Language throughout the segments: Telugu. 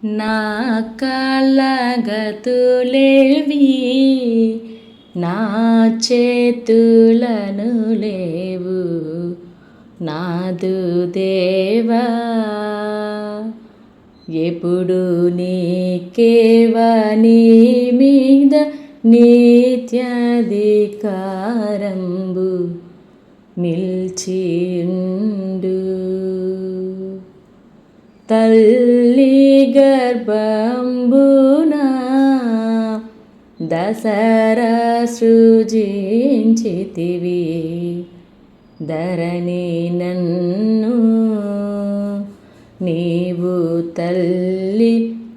నా కాళ్ళగతులేవి నా చేతులను లేవు నాదు దేవా ఎప్పుడు నీకేవని మీద నిత్యాధికారంబు నిల్చియుండు తల్లి గర్భంబున దసరా సృజించితివి ధరణి నన్ను నీవు తల్లి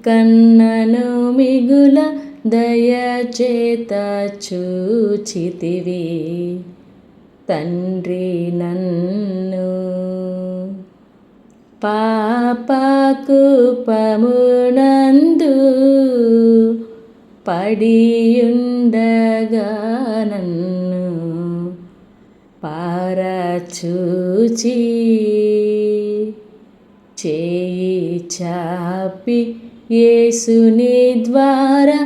కన్నను మిగుల దయచేత చూచితివి తండ్రి నన్ను పాపకూపమునందు పడియుండగా నన్ను పారచూచి చేయి చాపి యేసుని ద్వారా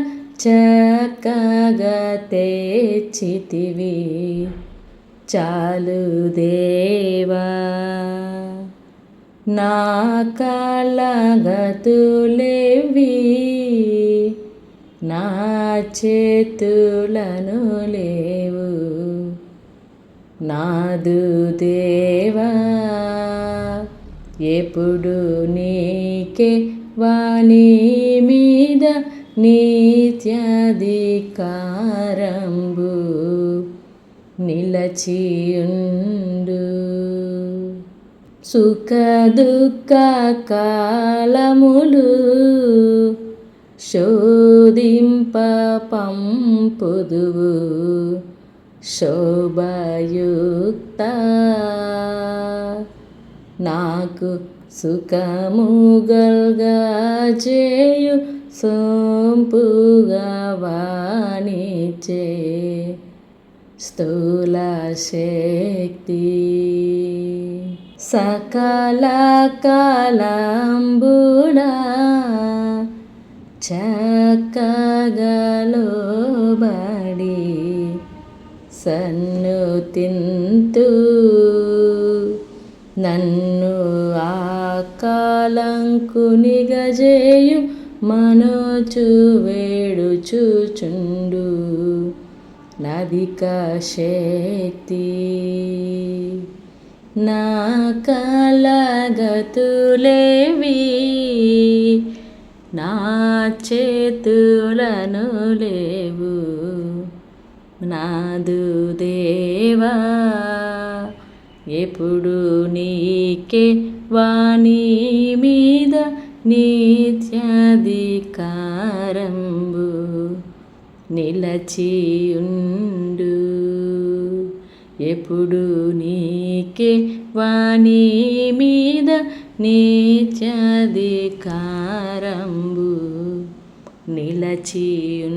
చక్కగా తెచ్చితివి చాలు దేవా నా కాళ్ళగతులేవి నా చేతులను లేవు నాదు దేవా ఎప్పుడు నీకే వాని మీద నిత్యాధికారంబు నిలచియుండు సుఖ దుఃఖ కాలములు శోధింప పంపుదువు శోభయుక్త నాకు సుఖము గల్గజేయు సొంపుగా వాణిచే స్థూల శక్తి సకల కాలంబులా చక్కగలోబడి సన్నుతింతు నన్ను ఆకాలంకునిగజేయు మనోచు వేడుచుచుండు నదిక శక్తి నా కాళ్ళగతులేవి నా చేతులను లేవు నాదు దేవా ఎప్పుడు నీకే వాని మీద నిత్యాధికారంబు నిలచియుండు ఎప్పుడు నీకే వాని మీద నిత్యాధికారంబు నిలచియుండు.